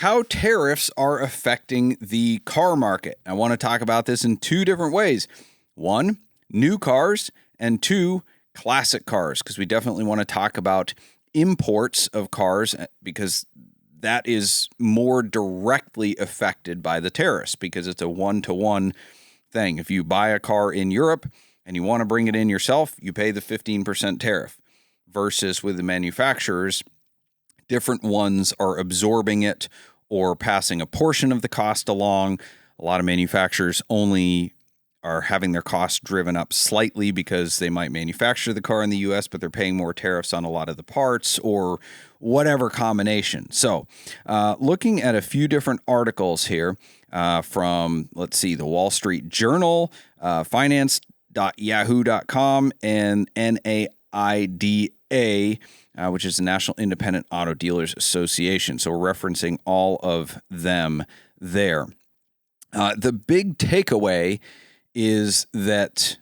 how tariffs are affecting the car market. I want to talk about this in two different ways. One, new cars, and two, classic cars, because we definitely want to talk about imports of cars because that is more directly affected by the tariffs because it's a one-to-one thing. If you buy a car in Europe and you want to bring it in yourself, you pay the 15% tariff versus with the manufacturers, different ones are absorbing it or passing a portion of the cost along. A lot of manufacturers only are having their costs driven up slightly because they might manufacture the car in the U.S., but they're paying more tariffs on a lot of the parts or whatever combination. So looking at a few different articles here from, let's see, the Wall Street Journal, finance.yahoo.com, and NAIDA, which is the National Independent Auto Dealers Association. So we're referencing all of them there. The big takeaway is that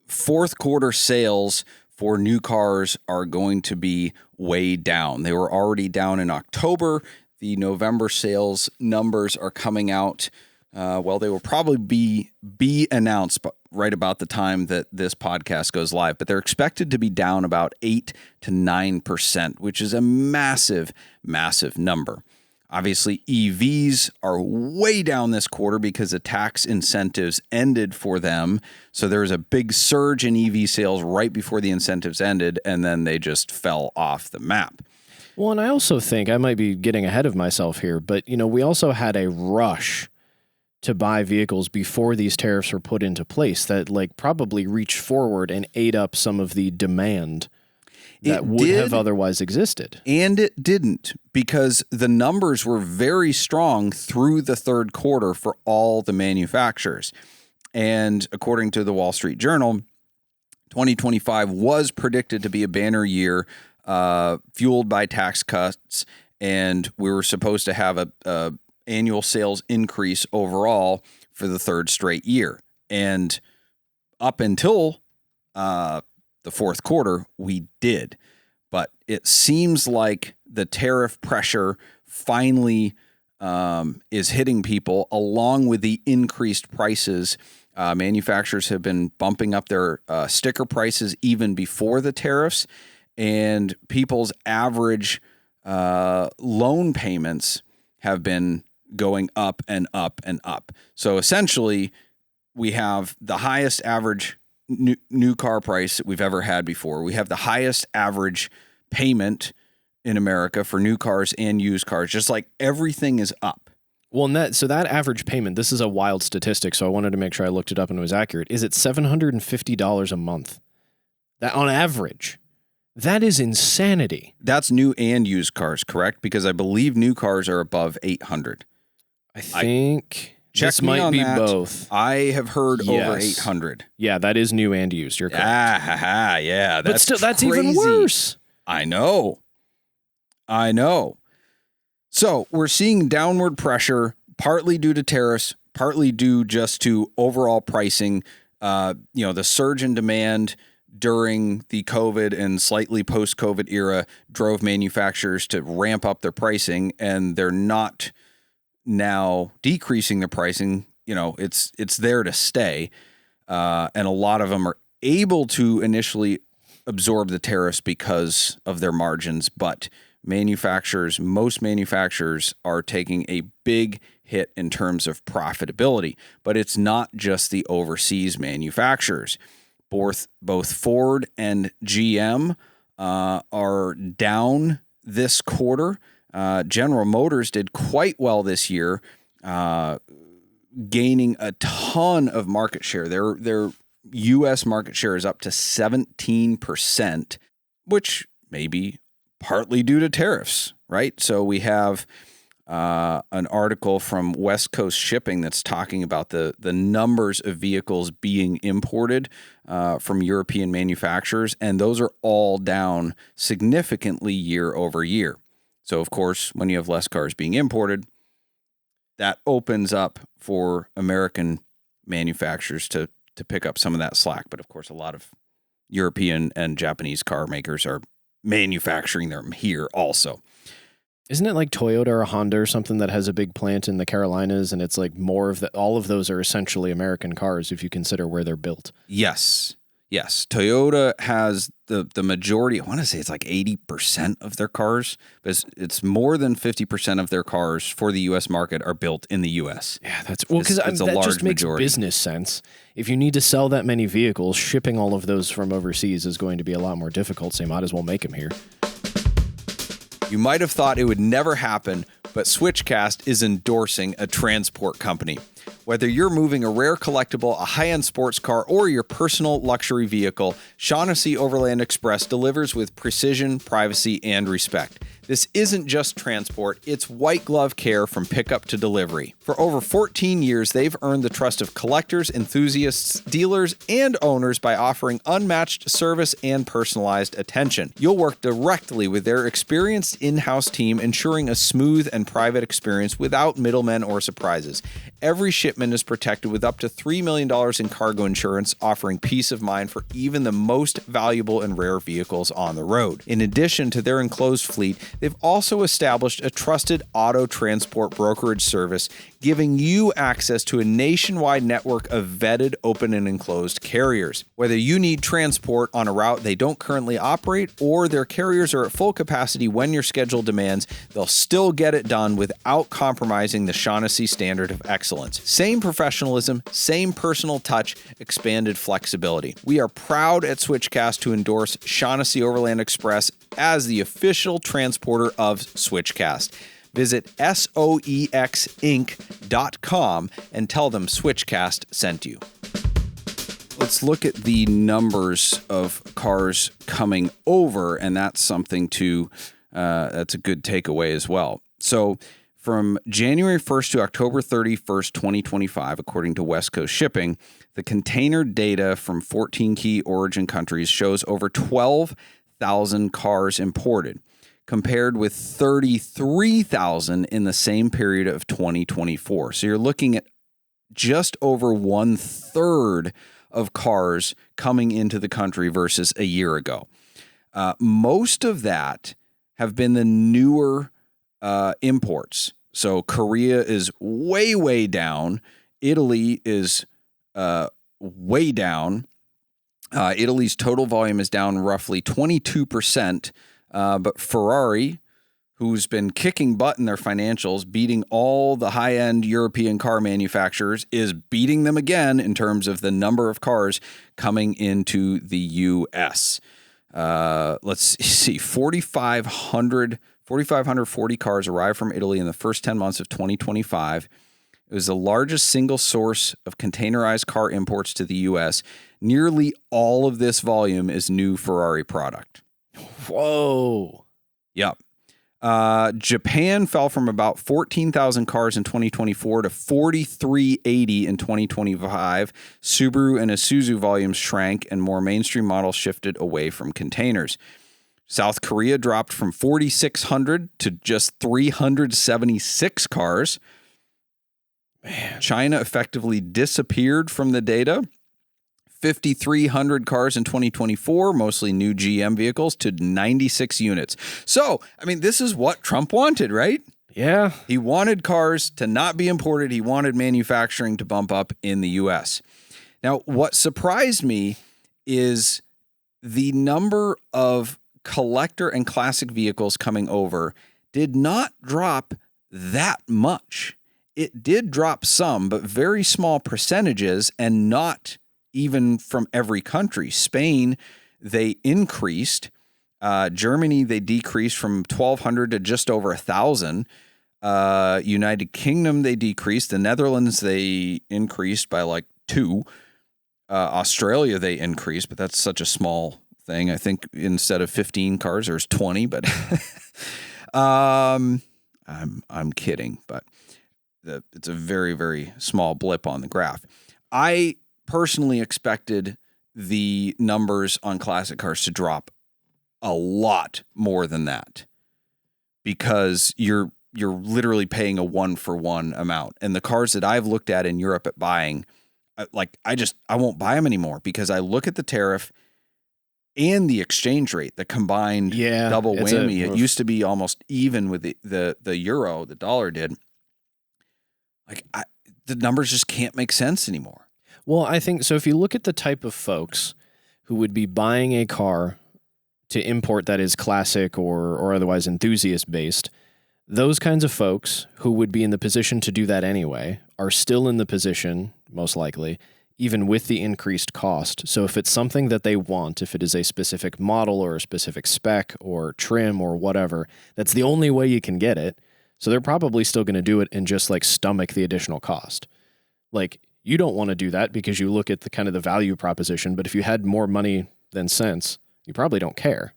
fourth quarter sales for new cars are going to be way down. They were already down in October. The November sales numbers are coming out. They will probably be announced right about the time that this podcast goes live, but they're expected to be down about 8 to 9%, which is a massive, massive number. Obviously, EVs are way down this quarter because the tax incentives ended for them. So there was a big surge in EV sales right before the incentives ended, and then they just fell off the map. Well, and I also think I might be getting ahead of myself here, but we also had a rush to buy vehicles before these tariffs were put into place that probably reached forward and ate up some of the demand that would have otherwise existed. And it didn't, because the numbers were very strong through the third quarter for all the manufacturers. And according to the Wall Street Journal, 2025 was predicted to be a banner year, fueled by tax cuts, and we were supposed to have a annual sales increase overall for the third straight year. And up until the fourth quarter, we did. But it seems like the tariff pressure finally is hitting people along with the increased prices. Manufacturers have been bumping up their sticker prices even before the tariffs, and people's average loan payments have been going up and up and up. So essentially, we have the highest average new car price that we've ever had before. We have the highest average payment in America for new cars and used cars. Just like everything is up. Well, and that average payment, this is a wild statistic, so I wanted to make sure I looked it up and it was accurate. Is it $750 a month? That on average. That is insanity. That's new and used cars, correct? Because I believe new cars are above $800. I think this might be both. I have heard over 800. Yeah, that is new and used. You're correct. Yeah. But still, that's even worse. I know. So we're seeing downward pressure, partly due to tariffs, partly due just to overall pricing. The surge in demand during the COVID and slightly post-COVID era drove manufacturers to ramp up their pricing, and they're not now decreasing their pricing. It's there to stay. And a lot of them are able to initially absorb the tariffs because of their margins, but most manufacturers are taking a big hit in terms of profitability. But it's not just the overseas manufacturers. Both Ford and GM are down this quarter. General Motors did quite well this year, gaining a ton of market share. Their U.S. market share is up to 17%, which may be partly due to tariffs, right? So we have an article from West Coast Shipping that's talking about the numbers of vehicles being imported from European manufacturers, and those are all down significantly year over year. So, of course, when you have less cars being imported, that opens up for American manufacturers to pick up some of that slack. But, of course, a lot of European and Japanese car makers are manufacturing them here also. Isn't it like Toyota or Honda or something that has a big plant in the Carolinas, and it's like more of all of those are essentially American cars if you consider where they're built? Yes. Toyota has the majority. I want to say it's like 80% of their cars, but it's more than 50% of their cars for the U.S. market are built in the U.S. Yeah, that's because it's a that large just makes majority. business sense. If you need to sell that many vehicles, shipping all of those from overseas is going to be a lot more difficult. So you might as well make them here. You might have thought it would never happen, but Switchcast is endorsing a transport company. Whether you're moving a rare collectible, a high-end sports car, or your personal luxury vehicle, Shaughnessy Overland Express delivers with precision, privacy, and respect. This isn't just transport, it's white glove care from pickup to delivery. For over 14 years, they've earned the trust of collectors, enthusiasts, dealers, and owners by offering unmatched service and personalized attention. You'll work directly with their experienced in-house team, ensuring a smooth and private experience without middlemen or surprises. Every shipment is protected with up to $3 million in cargo insurance, offering peace of mind for even the most valuable and rare vehicles on the road. In addition to their enclosed fleet, they've also established a trusted auto transport brokerage service, giving you access to a nationwide network of vetted, open, and enclosed carriers. Whether you need transport on a route they don't currently operate, or their carriers are at full capacity when your schedule demands, they'll still get it done without compromising the Shaughnessy standard of excellence. Same professionalism, same personal touch, expanded flexibility. We are proud at Switchcast to endorse Shaughnessy Overland Express as the official transporter of Switchcast. Visit soexinc.com and tell them Switchcast sent you. Let's look at the numbers of cars coming over, and that's something that's a good takeaway as well. So from January 1st to October 31st, 2025, according to West Coast Shipping, the container data from 14 key origin countries shows over 12,000 cars imported, compared with 33,000 in the same period of 2024. So you're looking at just over 1/3 of cars coming into the country versus a year ago. Most of that have been the newer imports. So Korea is way down. Italy is way down. Italy's total volume is down roughly 22%. But Ferrari, who's been kicking butt in their financials, beating all the high-end European car manufacturers, is beating them again in terms of the number of cars coming into the U.S. Let's see, 4,540 cars arrived from Italy in the first 10 months of 2025. It was the largest single source of containerized car imports to the U.S. Nearly all of this volume is new Ferrari product. Whoa. Yep. Japan fell from about 14,000 cars in 2024 to 4,380 in 2025. Subaru and Isuzu volumes shrank and more mainstream models shifted away from containers. South Korea dropped from 4,600 to just 376 cars. Man. China effectively disappeared from the data. 5,300 cars in 2024, mostly new GM vehicles, to 96 units. So, I mean, this is what Trump wanted, right? Yeah. He wanted cars to not be imported. He wanted manufacturing to bump up in the U.S. Now, what surprised me is the number of collector and classic vehicles coming over did not drop that much. It did drop some, but very small percentages, and not even from every country. Spain, they increased. Germany, they decreased from 1,200 to just over 1,000. United Kingdom, they decreased. The Netherlands, they increased by like 2. Australia, they increased, but that's such a small thing. I think instead of 15 cars, there's 20, but I'm kidding, but it's a very, very small blip on the graph. I personally expected the numbers on classic cars to drop a lot more than that, because you're literally paying a 1-for-1 amount. And the cars that I've looked at in Europe at buying, I won't buy them anymore, because I look at the tariff and the exchange rate, the combined double whammy. It used to be almost even with the euro, the dollar did. Like the numbers just can't make sense anymore. Well, I think so. If you look at the type of folks who would be buying a car to import that is classic or otherwise enthusiast based, those kinds of folks who would be in the position to do that anyway are still in the position, most likely, even with the increased cost. So if it's something that they want, if it is a specific model or a specific spec or trim or whatever, that's the only way you can get it. So they're probably still going to do it and just like stomach the additional cost. Like you don't want to do that because you look at the kind of the value proposition, but if you had more money than cents, you probably don't care.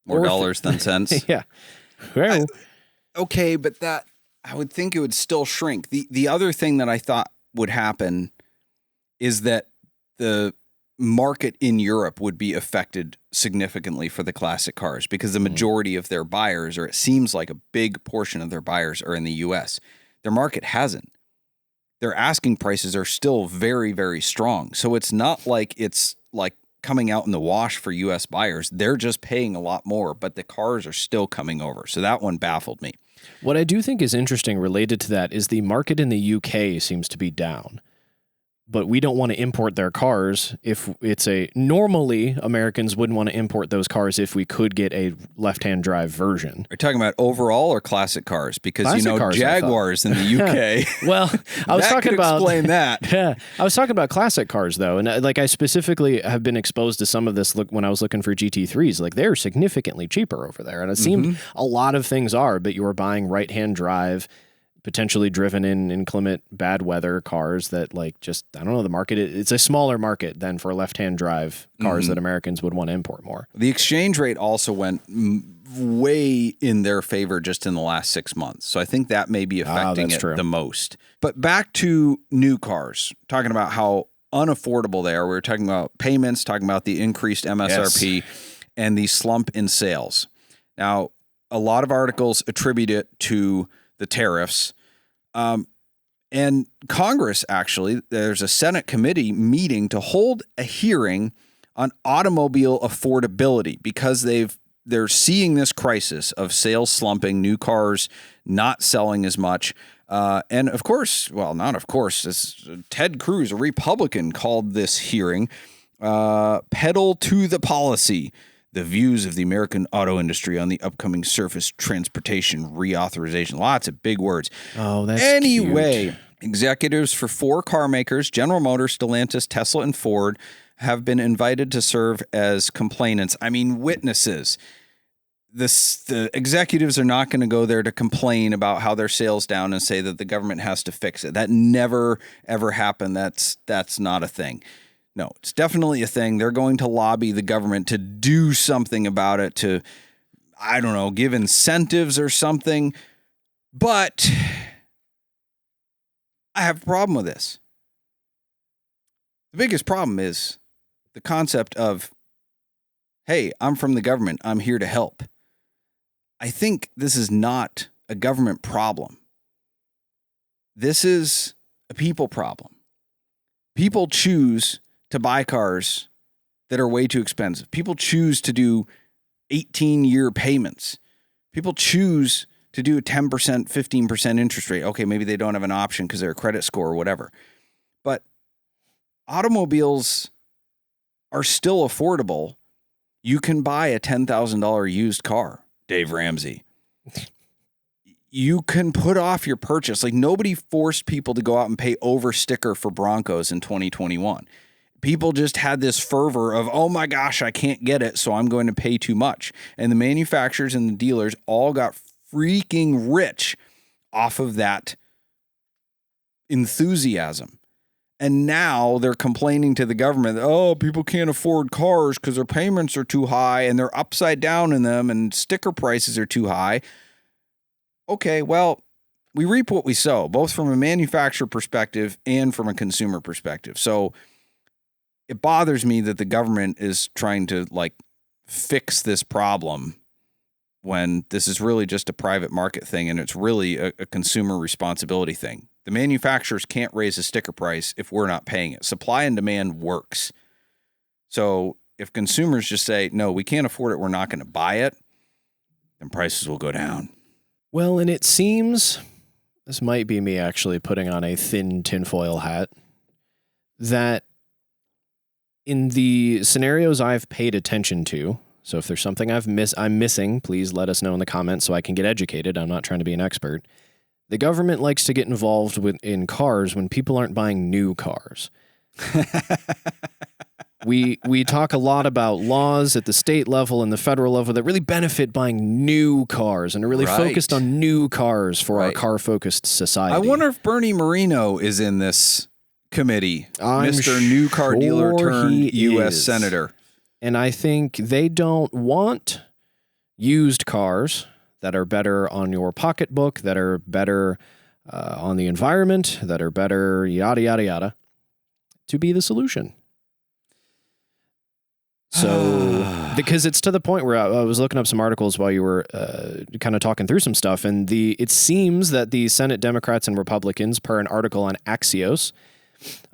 More dollars than cents. Yeah. Well, okay, but that I would think it would still shrink. The other thing that I thought would happen is that the market in Europe would be affected significantly for the classic cars because the majority of their buyers, or it seems like a big portion of their buyers, are in the US. Their market hasn't. Their asking prices are still very, very strong. So it's not like it's like coming out in the wash for US buyers. They're just paying a lot more, but the cars are still coming over. So that one baffled me. What I do think is interesting related to that is the market in the UK seems to be down. But we don't want to import their cars if it's normally Americans wouldn't want to import those cars if we could get a left-hand drive version. Are you talking about overall or classic cars? Because classic cars, Jaguars in the UK. Well, I was talking about explain that. Yeah, I was talking about classic cars though, and like I specifically have been exposed to some of this. Look, when I was looking for GT3s, like they're significantly cheaper over there, and it seemed a lot of things are, but you were buying right-hand drive, potentially driven in inclement bad weather cars that like just, I don't know, the market, it's a smaller market than for left-hand drive cars that Americans would want to import more. The exchange rate also went way in their favor just in the last 6 months. So I think that may be affecting it the most. But back to new cars, talking about how unaffordable they are. We were talking about payments, talking about the increased MSRP and the slump in sales. Now, a lot of articles attribute it to the tariffs. And Congress, actually, there's a Senate committee meeting to hold a hearing on automobile affordability because they're seeing this crisis of sales slumping, new cars not selling as much. And of course, well, not of course, Ted Cruz, a Republican, called this hearing pedal to the policy, the views of the American auto industry on the upcoming surface transportation reauthorization. Lots of big words. Oh, that's anyway, cute. Executives for 4 car makers, General Motors, Stellantis, Tesla, and Ford, have been invited to serve as complainants. I mean, witnesses. The executives are not going to go there to complain about how their sales down and say that the government has to fix it. That never, ever happened. That's not a thing. No, it's definitely a thing. They're going to lobby the government to do something about it, to, I don't know, give incentives or something. But I have a problem with this. The biggest problem is the concept of, hey, I'm from the government. I'm here to help. I think this is not a government problem. This is a people problem. People choose to buy cars that are way too expensive. People choose to do 18-year payments. People choose to do a 10%, 15% interest rate. Okay, maybe they don't have an option because they're a credit score or whatever. But automobiles are still affordable. You can buy a $10,000 used car, Dave Ramsey. You can put off your purchase. Like, nobody forced people to go out and pay over sticker for Broncos in 2021. People just had this fervor of, oh my gosh, I can't get it, so I'm going to pay too much. And the manufacturers and the dealers all got freaking rich off of that enthusiasm. And now they're complaining to the government, oh, people can't afford cars because their payments are too high and they're upside down in them and sticker prices are too high. Okay, well, we reap what we sow, both from a manufacturer perspective and from a consumer perspective. So it bothers me that the government is trying to fix this problem when this is really just a private market thing and it's really a consumer responsibility thing. The manufacturers can't raise a sticker price if we're not paying it. Supply and demand works. So if consumers just say, no, we can't afford it, we're not going to buy it, then prices will go down. Well, and it seems, this might be me actually putting on a thin tinfoil hat, that in the scenarios I've paid attention to, so if there's something I'm missing, please let us know in the comments so I can get educated. I'm not trying to be an expert. The government likes to get involved in cars when people aren't buying new cars. We talk a lot about laws at the state level and the federal level that really benefit buying new cars and are really focused on new cars for our car-focused society. I wonder if Bernie Moreno is in this committee, Mr. New Car Dealer turned U.S. Senator. And I think they don't want used cars that are better on your pocketbook, that are better on the environment, that are better yada, yada, yada, to be the solution. So, because it's to the point where I was looking up some articles while you were kind of talking through some stuff, and it seems that the Senate Democrats and Republicans, per an article on Axios,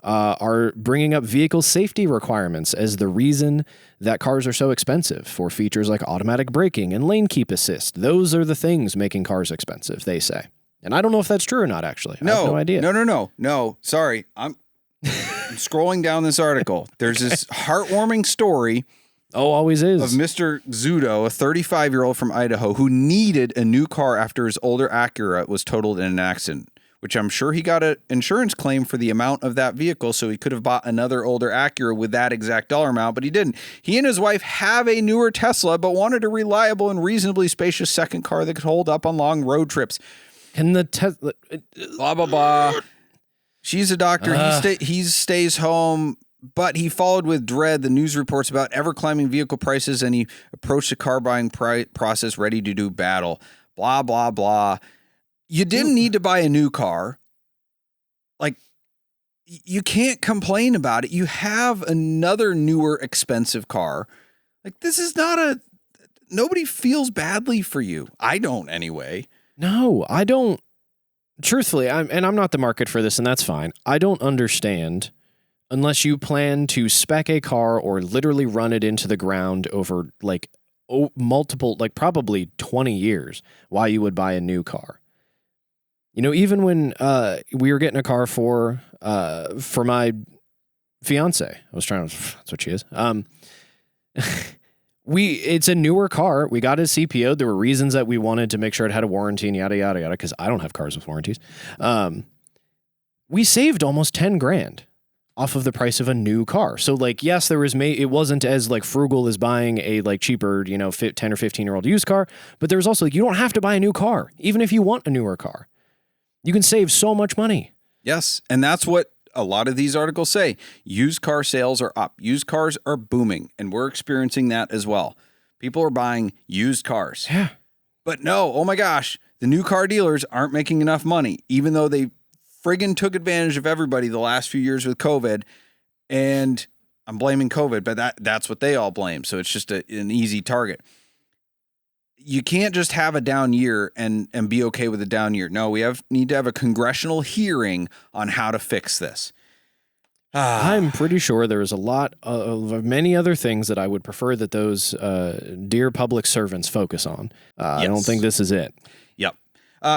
are bringing up vehicle safety requirements as the reason that cars are so expensive, for features like automatic braking and lane keep assist. Those are the things making cars expensive, they say. And I don't know if that's true or not, actually. I have no idea. No. Sorry. I'm scrolling down this article. There's this heartwarming story. Oh, always is. Of Mr. Zudo, a 35-year-old from Idaho who needed a new car after his older Acura was totaled in an accident, which I'm sure he got an insurance claim for the amount of that vehicle, so he could have bought another older Acura with that exact dollar amount, but he didn't. He and his wife have a newer Tesla, but wanted a reliable and reasonably spacious second car that could hold up on long road trips. And the Tesla... Blah, blah, blah. She's a doctor. He stays home, but he followed with dread the news reports about ever-climbing vehicle prices, and he approached the car buying process ready to do battle. Blah, blah, blah. You didn't need to buy a new car. Like, you can't complain about it. You have another newer, expensive car. Like, this is not nobody feels badly for you. I don't anyway. No, I don't. Truthfully, I'm not the market for this, and that's fine. I don't understand, unless you plan to spec a car or literally run it into the ground over, like, multiple, like, probably 20 years, why you would buy a new car. You know, even when we were getting a car for my fiance, that's what she is. It's a newer car. We got it CPO'd. There were reasons that we wanted to make sure it had a warranty and yada, yada, yada, because I don't have cars with warranties. We saved almost 10 grand off of the price of a new car. So, like, yes, it wasn't as, like, frugal as buying a, like, cheaper, 10 or 15-year-old used car, but there was also, like, you don't have to buy a new car, even if you want a newer car. You can save so much money. Yes, and that's what a lot of these articles say. Used car sales are up. Used cars are booming, and we're experiencing that as well. People are buying used cars. Yeah. But no, oh my gosh, the new car dealers aren't making enough money, even though they friggin' took advantage of everybody the last few years with COVID. And I'm blaming COVID, but that's what they all blame. So it's just an easy target. You can't just have a down year and be okay with a down year. No, we need to have a congressional hearing on how to fix this. I'm pretty sure there is a lot of many other things that I would prefer that those dear public servants focus on. Yes. I don't think this is it. Yep.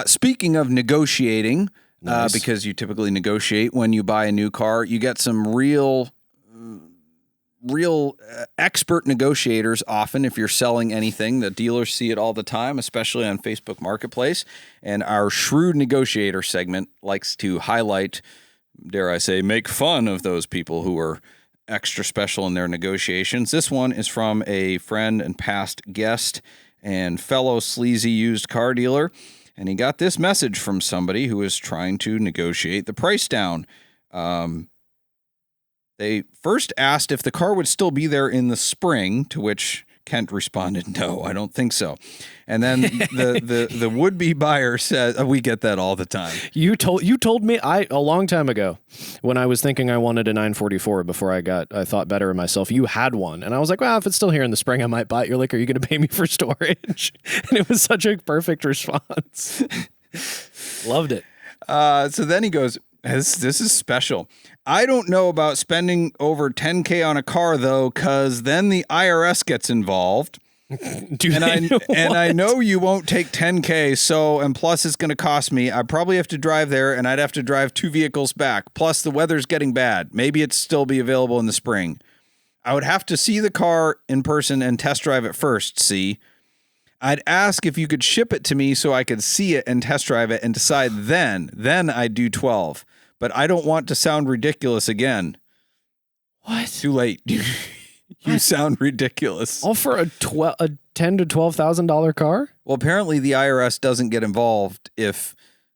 Speaking of negotiating, nice. Because you typically negotiate when you buy a new car, you get some real expert negotiators often. If you're selling anything, the dealers see it all the time, especially on Facebook Marketplace. And our Shrewd Negotiator segment likes to highlight, dare I say, make fun of those people who are extra special in their negotiations. This one is from a friend and past guest and fellow sleazy used car dealer. And he got this message from somebody who was trying to negotiate the price down. They first asked if the car would still be there in the spring, to which Kent responded, "No, I don't think so." And then the would-be buyer said, "We get that all the time." You told me a long time ago when I was thinking I wanted a 944 before I thought better of myself. You had one, and I was like, "Well, if it's still here in the spring, I might buy it." You're like, "Are you going to pay me for storage?" And it was such a perfect response. Loved it. So then he goes, This is special. I don't know about spending over $10K on a car, though, because then the IRS gets involved. I know you won't take $10K, so, and plus it's going to cost me. I probably have to drive there, and I'd have to drive 2 vehicles back. Plus the weather's getting bad. Maybe it'd still be available in the spring. I would have to see the car in person and test drive it first, see? I'd ask if you could ship it to me so I could see it and test drive it and decide then. Then I'd do 12. But I don't want to sound ridiculous again. What? Too late. You sound ridiculous. All for a $10,000 to $12,000 car? Well, apparently the IRS doesn't get involved if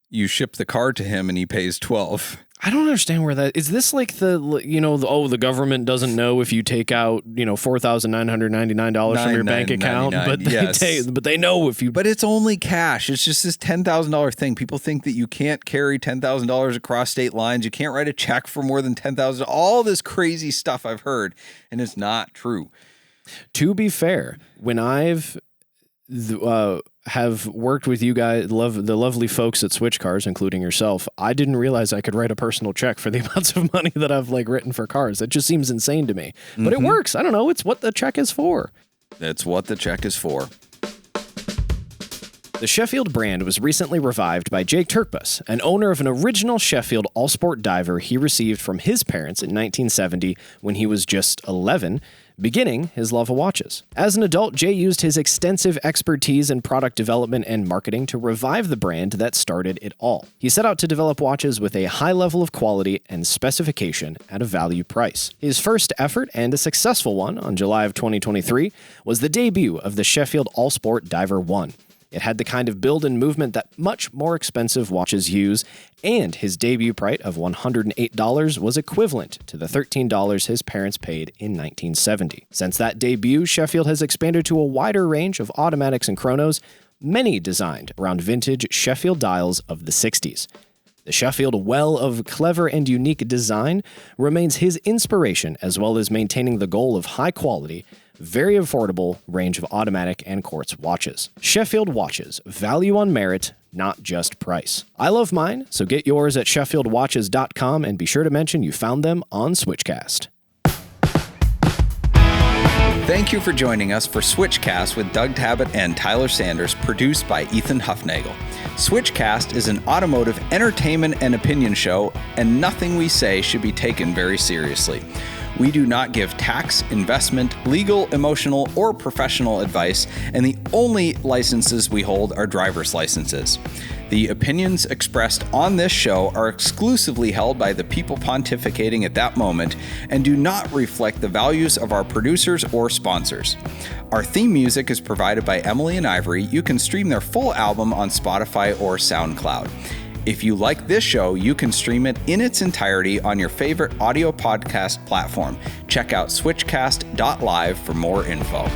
you ship the car to him and he pays 12. I don't understand where that is. This like the government doesn't know if you take out, $4,999 from your bank account, but they know if you. But it's only cash. It's just this $10,000 thing. People think that you can't carry $10,000 across state lines. You can't write a check for more than $10,000. All this crazy stuff I've heard, and it's not true. To be fair, when I've have worked with you guys, the lovely folks at Switchcars, including yourself, I didn't realize I could write a personal check for the amounts of money that I've written for cars. That just seems insane to me. But it works. I don't know. It's what the check is for. That's what the check is for. The Sheffield brand was recently revived by Jake Turkbus, an owner of an original Sheffield all-sport diver he received from his parents in 1970 when he was just 11, beginning his love of watches. As an adult, Jay used his extensive expertise in product development and marketing to revive the brand that started it all. He set out to develop watches with a high level of quality and specification at a value price. His first effort, and a successful one on July of 2023, was the debut of the Sheffield All-Sport Diver 1. It had the kind of build and movement that much more expensive watches use, and his debut price of $108 was equivalent to the $13 his parents paid in 1970. Since that debut, Sheffield has expanded to a wider range of automatics and chronos, many designed around vintage Sheffield dials of the 60s. The Sheffield well of clever and unique design remains his inspiration, as well as maintaining the goal of high quality, very affordable range of automatic and quartz watches. Sheffield watches, value on merit, not just price. I love mine, so get yours at sheffieldwatches.com and be sure to mention you found them on Switchcast. Thank you for joining us for Switchcast with Doug Tabbitt and Tyler Sanders, produced by Ethan Huffnagel. Switchcast is an automotive entertainment and opinion show, and nothing we say should be taken very seriously. We do not give tax, investment, legal, emotional, or professional advice, and the only licenses we hold are driver's licenses. The opinions expressed on this show are exclusively held by the people pontificating at that moment and do not reflect the values of our producers or sponsors. Our theme music is provided by Emily and Ivory. You can stream their full album on Spotify or SoundCloud. If you like this show, you can stream it in its entirety on your favorite audio podcast platform. Check out switchcast.live for more info.